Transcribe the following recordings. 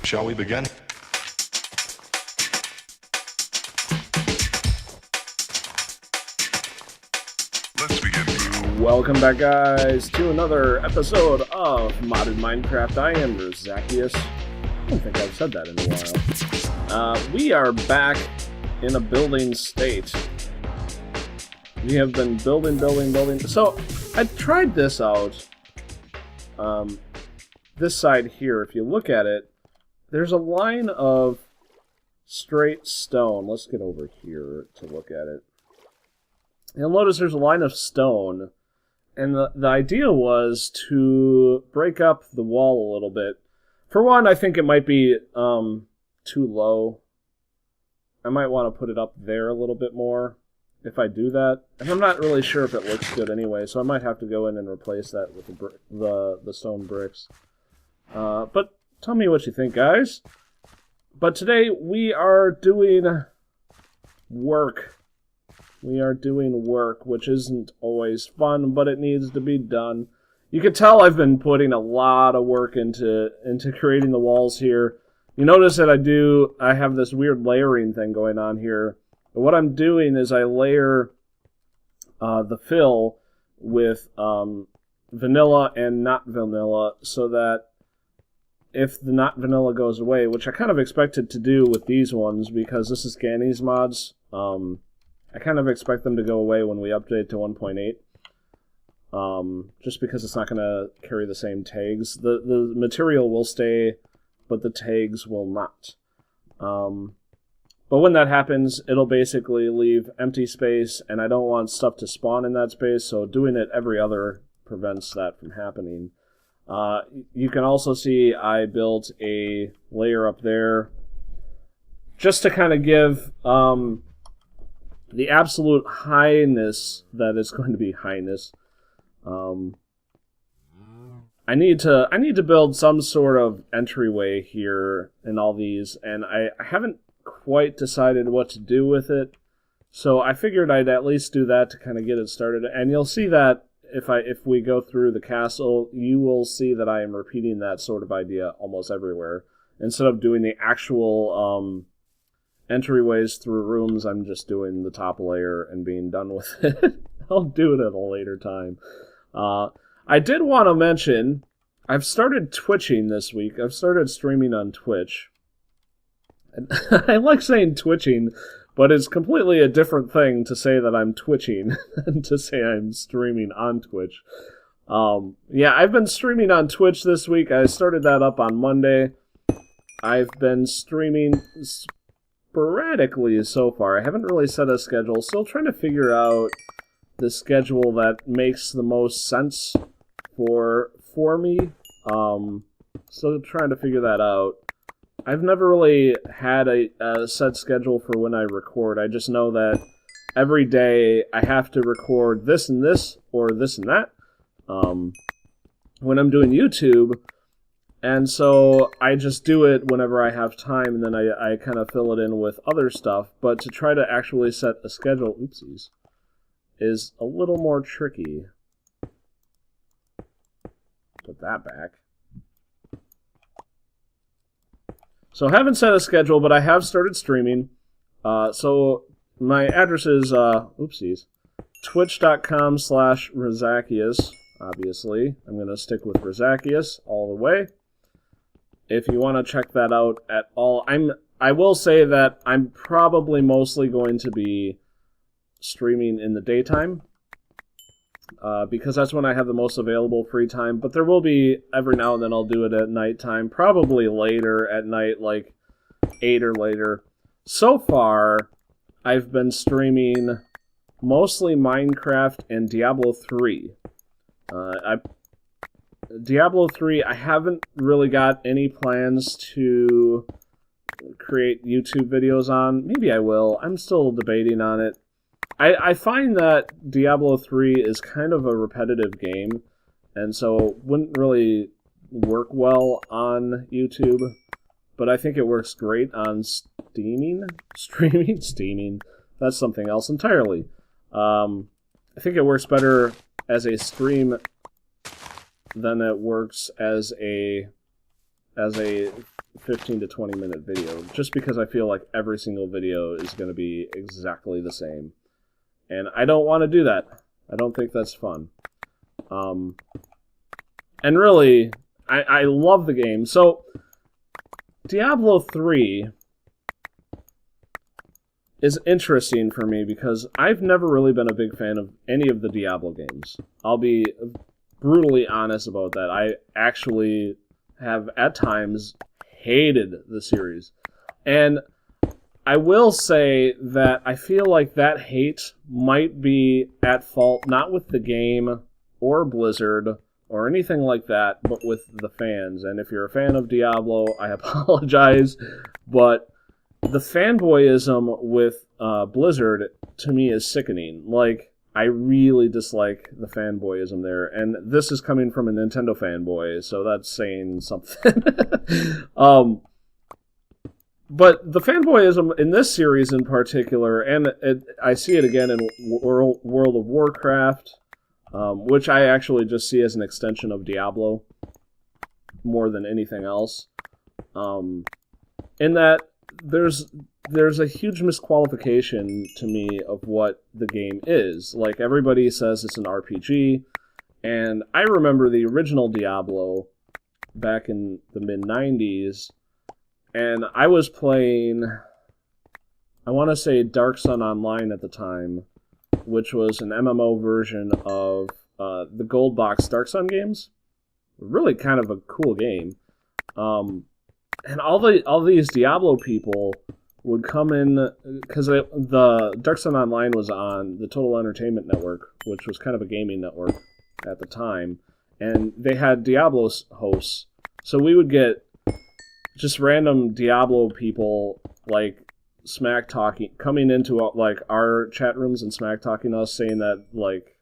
Shall we begin? Let's begin now. Welcome back, guys, to another episode of Modded Minecraft. I am Razakius. I don't think I've said that in a while. We are back in a building state. We have been building. So, I tried this out. This side here, if you look at it, there's a line of straight stone. Let's get over here to look at it. You'll notice there's a line of stone, and the idea was to break up the wall a little bit. For one, I think it might be too low. I might want to put it up there a little bit more if I do that. And I'm not really sure if it looks good anyway, so I might have to go in and replace that with the stone bricks. But tell me what you think, guys. But today we are doing work. We are doing work, which isn't always fun, but it needs to be done. You can tell I've been putting a lot of work into creating the walls here. You notice that I have this weird layering thing going on here. But what I'm doing is I layer the fill with vanilla and not vanilla, so that if the not vanilla goes away, which I kind of expected to do with these ones, because this is Gany's mods, I kind of expect them to go away when we update to 1.8. Just because it's not going to carry the same tags. The material will stay, but the tags will not. But when that happens, it'll basically leave empty space, and I don't want stuff to spawn in that space, so doing it every other prevents that from happening. You can also see I built a layer up there just to kind of give the absolute highness that is going to be highness. I need to build some sort of entryway here in all these, and I haven't quite decided what to do with it. So I figured I'd at least do that to kind of get it started. And you'll see that if we go through the castle, you will see that I am repeating that sort of idea almost everywhere. Instead of doing the actual entryways through rooms, I'm just doing the top layer and being done with it. I'll do it at a later time. I did want to mention, I've started Twitching this week. I've started streaming on Twitch. And I like saying twitching, but it's completely a different thing to say that I'm twitching than to say I'm streaming on Twitch. Yeah, I've been streaming on Twitch this week. I started that up on Monday. I've been streaming sporadically so far. I haven't really set a schedule. Still trying to figure out the schedule that makes the most sense for me. Still trying to figure that out. I've never really had a set schedule for when I record. I just know that every day I have to record this and this, or this and that, when I'm doing YouTube. And so I just do it whenever I have time, and then I kind of fill it in with other stuff. But to try to actually set a schedule, oopsies, is a little more tricky. Put that back. So I haven't set a schedule, but I have started streaming. So my address is, twitch.com/Razakius, obviously. I'm going to stick with Razakius all the way. If you want to check that out at all, I will say that I'm probably mostly going to be streaming in the daytime, because that's when I have the most available free time. But there will be, every now and then I'll do it at nighttime, probably later at night, like 8 or later. So far, I've been streaming mostly Minecraft and Diablo 3. Diablo 3, I haven't really got any plans to create YouTube videos on. Maybe I will. I'm still debating on it. I find that Diablo 3 is kind of a repetitive game, and so wouldn't really work well on YouTube, but I think it works great on streaming. That's something else entirely. I think it works better as a stream than it works as a as a 15 to 20 minute video, just because I feel like every single video is going to be exactly the same. And I don't want to do that. I don't think that's fun. And really, I love the game. So, Diablo 3 is interesting for me because I've never really been a big fan of any of the Diablo games. I'll be brutally honest about that. I actually have, at times, hated the series. And I will say that I feel like that hate might be at fault, not with the game or Blizzard or anything like that, but with the fans. And if you're a fan of Diablo, I apologize, but the fanboyism with Blizzard, to me, is sickening. Like, I really dislike the fanboyism there, and this is coming from a Nintendo fanboy, so that's saying something. But the fanboyism in this series in particular, and I see it again in World of Warcraft, which I actually just see as an extension of Diablo more than anything else, in that there's a huge misqualification to me of what the game is. Like, everybody says it's an RPG, and I remember the original Diablo back in the mid-90s, and I was playing, I want to say Dark Sun Online at the time, which was an MMO version of the Gold Box Dark Sun games. Really kind of a cool game. And all these Diablo people would come in, because the Dark Sun Online was on the Total Entertainment Network, which was kind of a gaming network at the time, and they had Diablo hosts. So we would get just random Diablo people, like, smack talking, coming into like our chat rooms and smack talking us, saying that, like,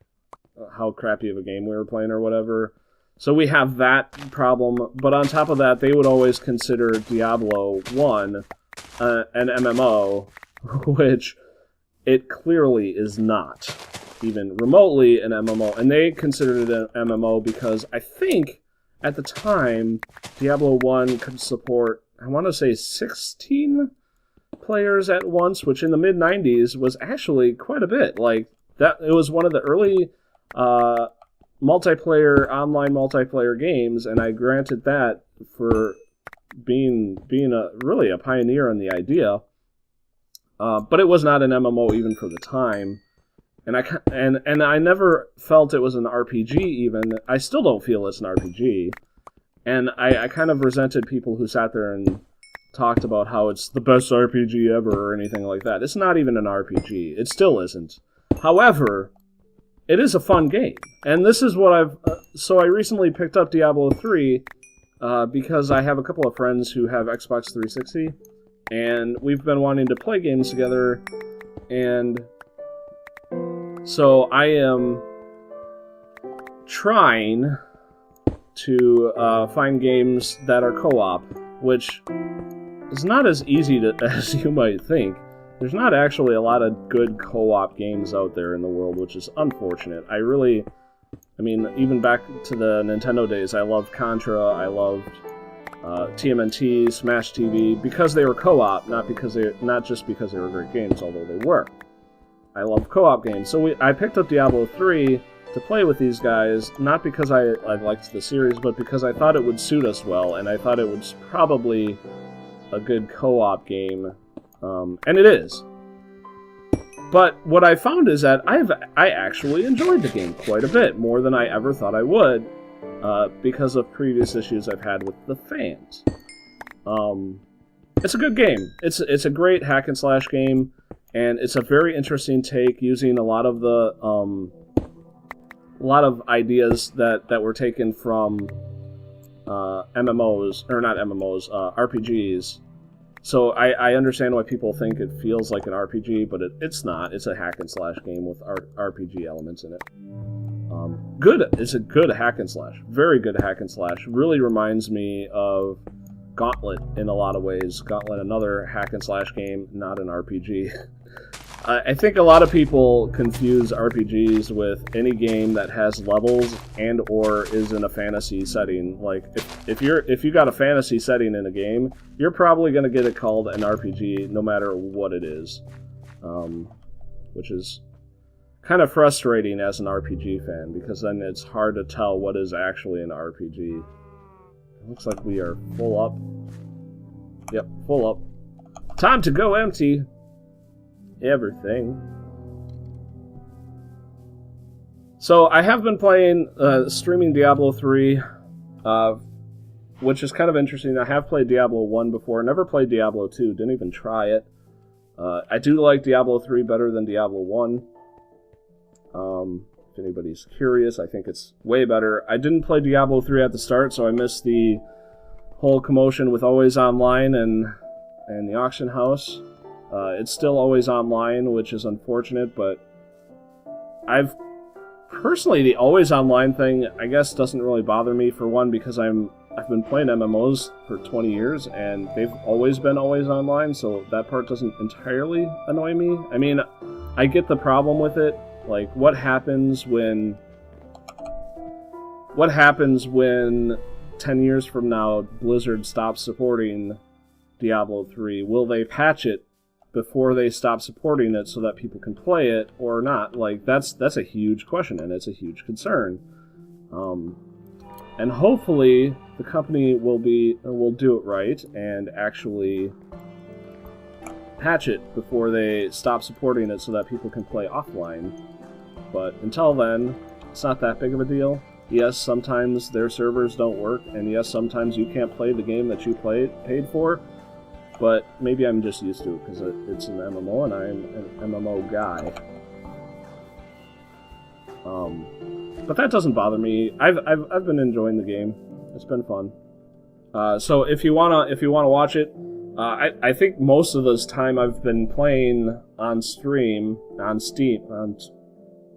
how crappy of a game we were playing or whatever. So we have that problem, but on top of that, they would always consider Diablo 1 an MMO, which it clearly is not even remotely an MMO. And they considered it an MMO because I think at the time, Diablo 1 could support, I want to say, 16 players at once, which in the mid-90s was actually quite a bit. Like, that, it was one of the early online multiplayer games, and I granted that for being really a pioneer in the idea. But it was not an MMO even for the time. And I never felt it was an RPG even. I still don't feel it's an RPG. And I kind of resented people who sat there and talked about how it's the best RPG ever or anything like that. It's not even an RPG. It still isn't. However, it is a fun game. And this is what so I recently picked up Diablo 3 because I have a couple of friends who have Xbox 360. And we've been wanting to play games together. And so I am trying to find games that are co-op, which is not as easy as you might think. There's not actually a lot of good co-op games out there in the world, which is unfortunate. I mean, even back to the Nintendo days, I loved Contra, I loved TMNT, Smash TV, because they were co-op, not just because they were great games, although they were. I love co-op games. So I picked up Diablo 3 to play with these guys, not because I liked the series, but because I thought it would suit us well, and I thought it was probably a good co-op game, and it is. But what I found is that I actually enjoyed the game quite a bit, more than I ever thought I would, because of previous issues I've had with the fans. It's a good game. It's a great hack and slash game, and it's a very interesting take using a lot of the ideas that were taken from MMOs, or not MMOs, RPGs. So I understand why people think it feels like an RPG, but it's not. It's a hack and slash game with RPG elements in it. It's a good hack and slash. Very good hack and slash. Really reminds me of Gauntlet in a lot of ways. Gauntlet, another hack and slash game, not an RPG. I think a lot of people confuse RPGs with any game that has levels and or is in a fantasy setting. Like if you got a fantasy setting in a game, you're probably going to get it called an RPG no matter what it is, which is kind of frustrating as an RPG fan because then it's hard to tell what is actually an RPG. It looks like we are full up. Yep, full up. Time to go empty everything. So I have been playing, streaming Diablo 3, which is kind of interesting. I have played Diablo 1 before, never played Diablo 2, didn't even try it. I do like Diablo 3 better than Diablo 1. If anybody's curious, I think it's way better. I didn't play Diablo 3 at the start, so I missed the whole commotion with Always Online and the auction house. It's still always online, which is unfortunate, but I've personally, the always online thing, I guess, doesn't really bother me, for one, because I've been playing MMOs for 20 years, and they've always been always online, so that part doesn't entirely annoy me. I mean, I get the problem with it, like, what happens when 10 years from now Blizzard stops supporting Diablo 3? Will they patch it before they stop supporting it so that people can play it or not? Like, that's a huge question, and it's a huge concern. And hopefully the company will do it right and actually patch it before they stop supporting it so that people can play offline. But until then, it's not that big of a deal. Yes, sometimes their servers don't work, and yes, sometimes you can't play the game that you paid for. But maybe I'm just used to it because it's an MMO and I'm an MMO guy. But that doesn't bother me. I've been enjoying the game. It's been fun. So if you wanna watch it, I think most of this time I've been playing on stream, on Steam,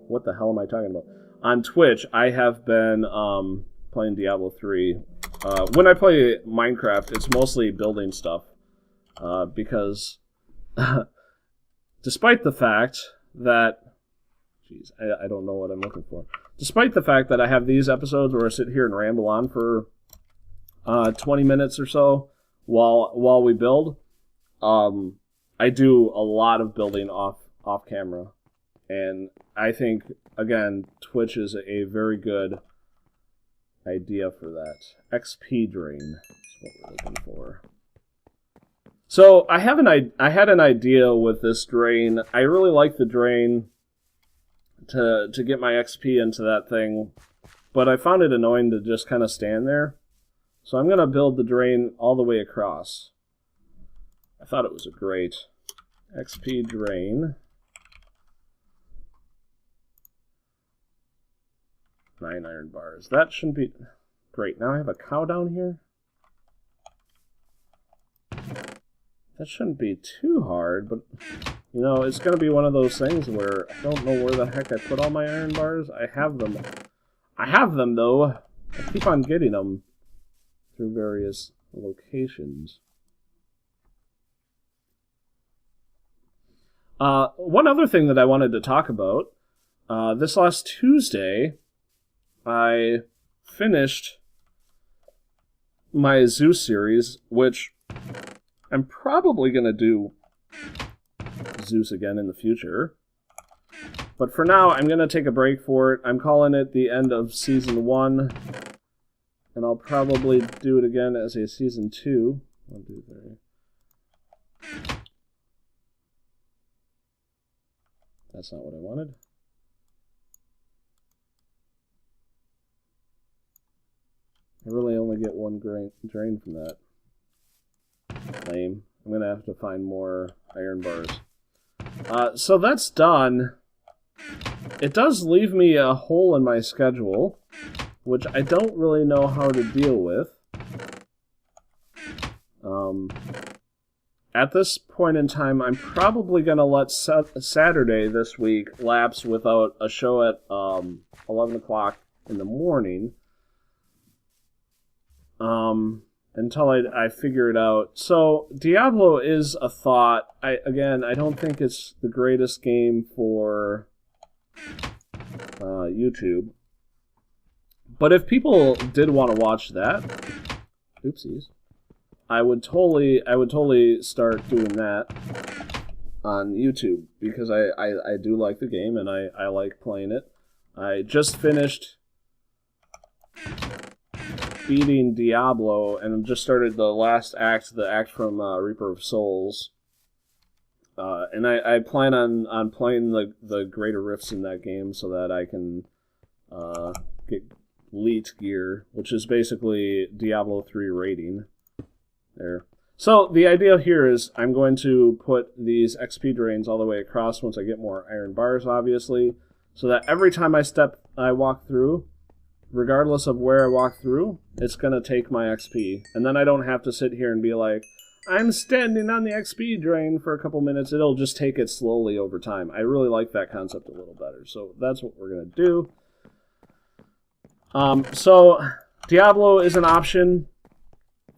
what the hell am I talking about? On Twitch, I have been playing Diablo 3. When I play Minecraft, it's mostly building stuff. Because despite the fact that... Jeez, I don't know what I'm looking for. Despite the fact that I have these episodes where I sit here and ramble on for 20 minutes or so while we build, I do a lot of building off camera. And I think, again, Twitch is a very good idea for that. XP drain is what we're looking for. So I had an idea with this drain. I really like the drain to get my XP into that thing, but I found it annoying to just kind of stand there. So I'm going to build the drain all the way across. I thought it was a great XP drain. 9 iron bars. That shouldn't be... Great, now I have a cow down here? That shouldn't be too hard, but, you know, it's going to be one of those things where I don't know where the heck I put all my iron bars. I have them. I have them, though. I keep on getting them through various locations. One other thing that I wanted to talk about, this last Tuesday, I finished my Zeus series, which I'm probably going to do Zeus again in the future. But for now, I'm going to take a break for it. I'm calling it the end of Season 1. And I'll probably do it again as a Season 2. 1, 2, 3. That's not what I wanted. I really only get one drain from that. Lame. I'm going to have to find more iron bars. So that's done. It does leave me a hole in my schedule, which I don't really know how to deal with. At this point in time, I'm probably going to let Saturday this week lapse without a show at 11 o'clock in the morning. until I figure it out. So Diablo is a thought. I don't think it's the greatest game for YouTube. But if people did want to watch that, oopsies, I would totally start doing that on YouTube, because I do like the game and I like playing it. I just finished beating Diablo and just started the last act, the act from Reaper of Souls. And I plan on playing the greater rifts in that game so that I can get elite gear, which is basically Diablo 3 rating. There. So the idea here is I'm going to put these XP drains all the way across once I get more iron bars, obviously, so that every time I walk through, regardless of where I walk through, it's going to take my XP. And then I don't have to sit here and be like, I'm standing on the XP drain for a couple minutes. It'll just take it slowly over time. I really like that concept a little better. So that's what we're going to do. So Diablo is an option.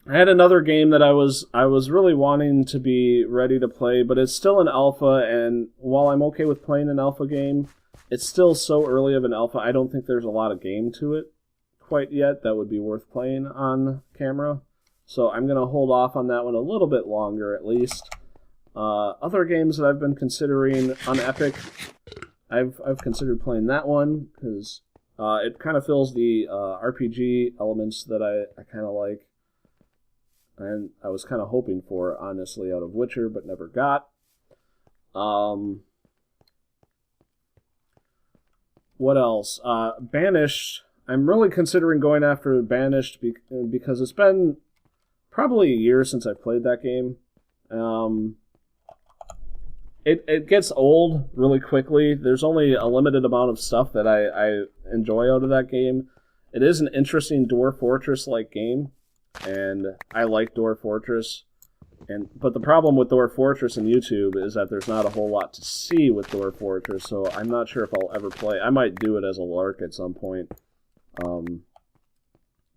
I had another game that I was really wanting to be ready to play, but it's still an alpha, and while I'm okay with playing an alpha game, it's still so early of an alpha, I don't think there's a lot of game to it quite yet that would be worth playing on camera. So I'm going to hold off on that one a little bit longer, at least. Other games that I've been considering on Epic, I've considered playing that one, because it kind of fills the RPG elements that I kind of like. And I was kind of hoping for, honestly, out of Witcher, but never got. What else? Banished. I'm really considering going after Banished because it's been probably a year since I played that game. It gets old really quickly. There's only a limited amount of stuff that I enjoy out of that game. It is an interesting Dwarf Fortress-like game. And I like Dwarf Fortress, but the problem with Dwarf Fortress and YouTube is that there's not a whole lot to see with Dwarf Fortress, so I'm not sure if I'll ever play. I might do it as a lark at some point,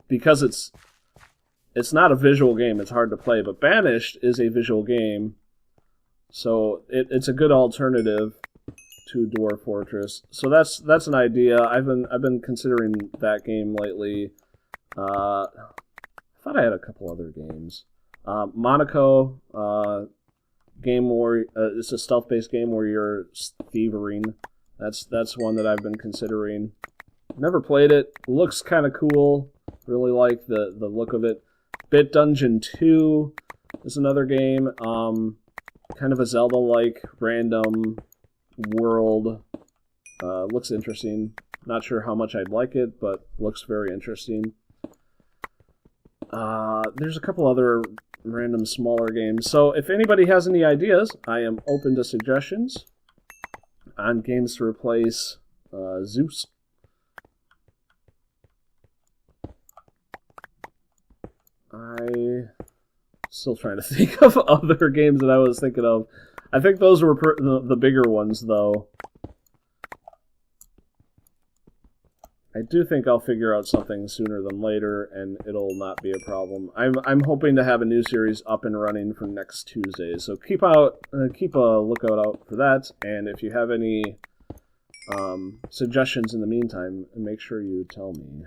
because it's not a visual game. It's hard to play, but Banished is a visual game, so it's a good alternative to Dwarf Fortress. So that's an idea. I've been considering that game lately. I thought I had a couple other games. Monaco, game where it's a stealth-based game where you're thievering. That's one that I've been considering. Never played it. Looks kind of cool. Really like the look of it. Bit Dungeon 2 is another game. Kind of a Zelda-like random world. Looks interesting. Not sure how much I'd like it, but looks very interesting. There's a couple other random smaller games. So if anybody has any ideas, I am open to suggestions on games to replace Zeus. I'm still trying to think of other games that I was thinking of. I think those were the bigger ones, though. I do think I'll figure out something sooner than later, and it'll not be a problem. I'm hoping to have a new series up and running for next Tuesday, so keep a lookout out for that. And if you have any suggestions in the meantime, make sure you tell me,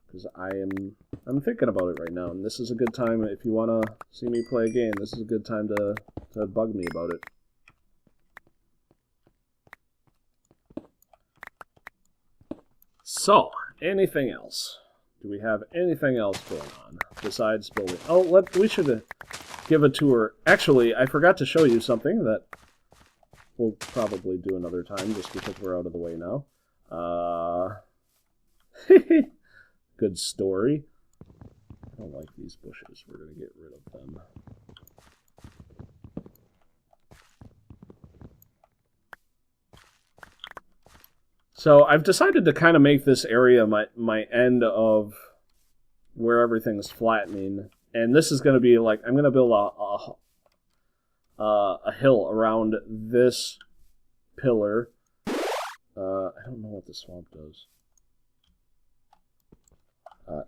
because I'm thinking about it right now, and this is a good time if you want to see me play a game. This is a good time to bug me about it. So, anything else? Do we have anything else going on besides building? Oh, we should give a tour. Actually, I forgot to show you something that we'll probably do another time just because we're out of the way now. Good story. I don't like these bushes. We're going to get rid of them. So I've decided to kind of make this area my end of where everything's flattening, and this is going to be like, I'm going to build a hill around this pillar. I don't know what the swamp does.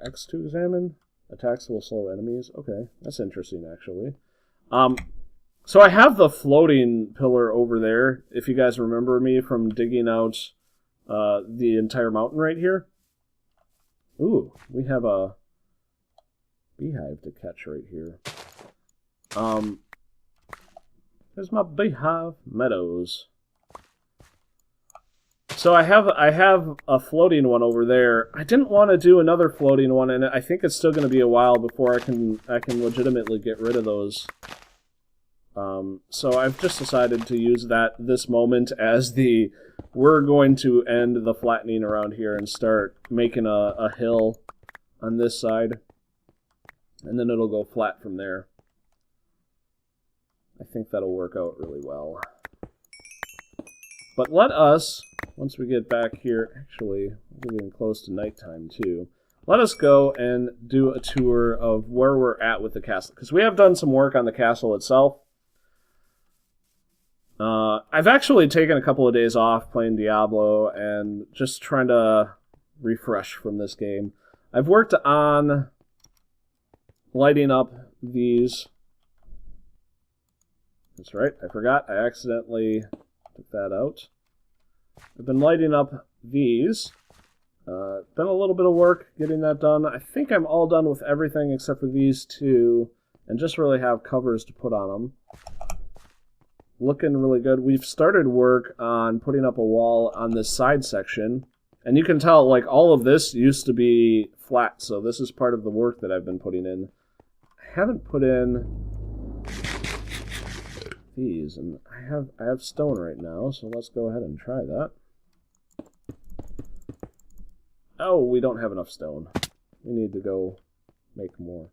X to examine? Attacks will slow enemies. Okay, that's interesting, actually. So I have the floating pillar over there, if you guys remember me from digging out the entire mountain right here. Ooh, we have a beehive to catch right here. There's my beehive meadows. So I have a floating one over there. I didn't want to do another floating one, and I think it's still going to be a while before I can legitimately get rid of those. So I've just decided to use this moment as we're going to end the flattening around here and start making a hill on this side, and then it'll go flat from there. I think that'll work out really well. But let us, once we get back here, actually, we're getting close to nighttime too. Let us go and do a tour of where we're at with the castle, because we have done some work on the castle itself. I've actually taken a couple of days off playing Diablo and just trying to refresh from this game. I've worked on lighting up these. That's right, I forgot. I accidentally took that out. I've been lighting up these. Been a little bit of work getting that done. I think I'm all done with everything except for these two, and just really have covers to put on them. Looking really good. We've started work on putting up a wall on this side section, and you can tell, like, all of this used to be flat, so this is part of the work that I've been putting in. I haven't put in these, and I have stone right now, so let's go ahead and try that. Oh, we don't have enough stone. We need to go make more.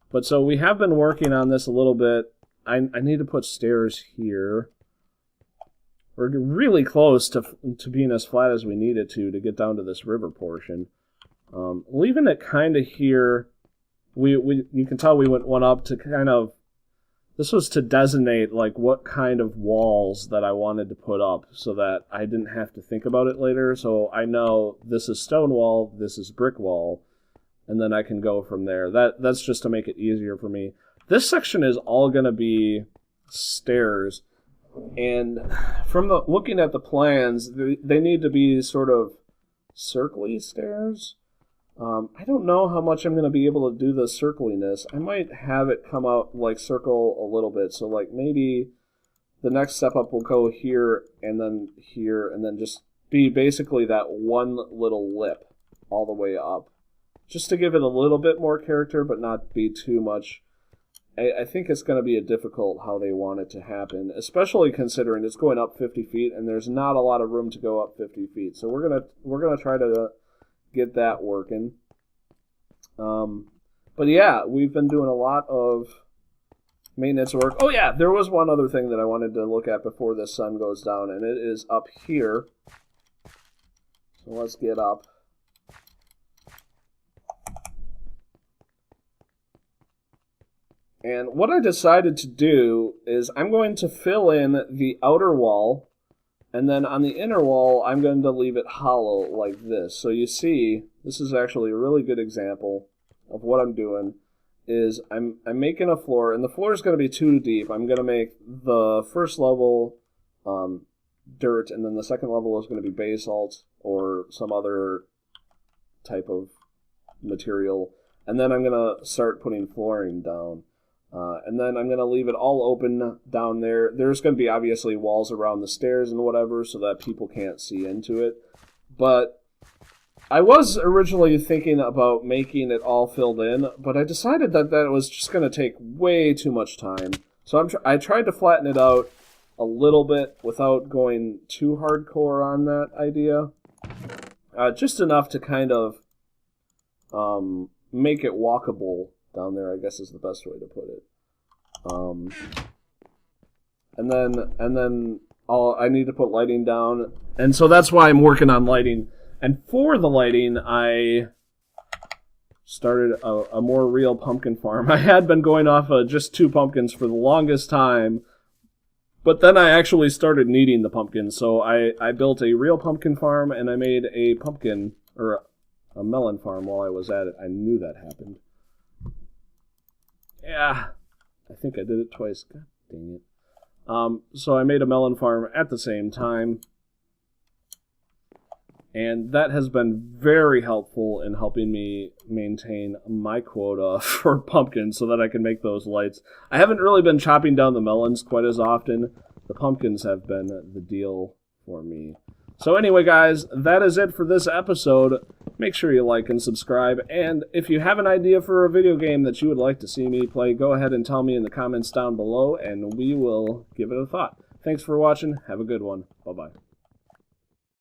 But so we have been working on this a little bit. I need to put stairs here. We're really close to being as flat as we need it to get down to this river portion. Leaving it kind of here, you can tell we went one up to kind of, this was to designate like what kind of walls that I wanted to put up so that I didn't have to think about it later. So I know this is stone wall, this is brick wall, and then I can go from there. That's just to make it easier for me. This section is all going to be stairs, and from looking at the plans, they need to be sort of circly stairs. I don't know how much I'm going to be able to do the circliness. I might have it come out like circle a little bit, so like maybe the next step up will go here, and then just be basically that one little lip all the way up. Just to give it a little bit more character, but not be too much. I think it's going to be difficult how they want it to happen, especially considering it's going up 50 feet, and there's not a lot of room to go up 50 feet. So we're gonna try to get that working. But yeah, we've been doing a lot of maintenance work. Oh yeah, there was one other thing that I wanted to look at before the sun goes down, and it is up here. So let's get up. And what I decided to do is I'm going to fill in the outer wall, and then on the inner wall, I'm going to leave it hollow like this. So you see, this is actually a really good example of what I'm doing, is I'm making a floor, and the floor is going to be 2 deep. I'm going to make the first level dirt, and then the second level is going to be basalt or some other type of material. And then I'm going to start putting flooring down. And then I'm going to leave it all open down there. There's going to be obviously walls around the stairs and whatever so that people can't see into it. But I was originally thinking about making it all filled in, but I decided that was just going to take way too much time. So I tried to flatten it out a little bit without going too hardcore on that idea. Just enough to kind of make it walkable down there, I guess is the best way to put it. And then I need to put lighting down, and so that's why I'm working on lighting. And for the lighting, I started a more real pumpkin farm. I had been going off of just 2 pumpkins for the longest time, but then I actually started needing the pumpkins, so I built a real pumpkin farm, and I made a pumpkin, or a melon farm while I was at it. I knew that happened. Yeah, I think I did it twice. God dang it. So I made a melon farm at the same time. And that has been very helpful in helping me maintain my quota for pumpkins so that I can make those lights. I haven't really been chopping down the melons quite as often. The pumpkins have been the deal for me. So anyway, guys, that is it for this episode. Make sure you like and subscribe. And if you have an idea for a video game that you would like to see me play, go ahead and tell me in the comments down below, and we will give it a thought. Thanks for watching. Have a good one. Bye-bye.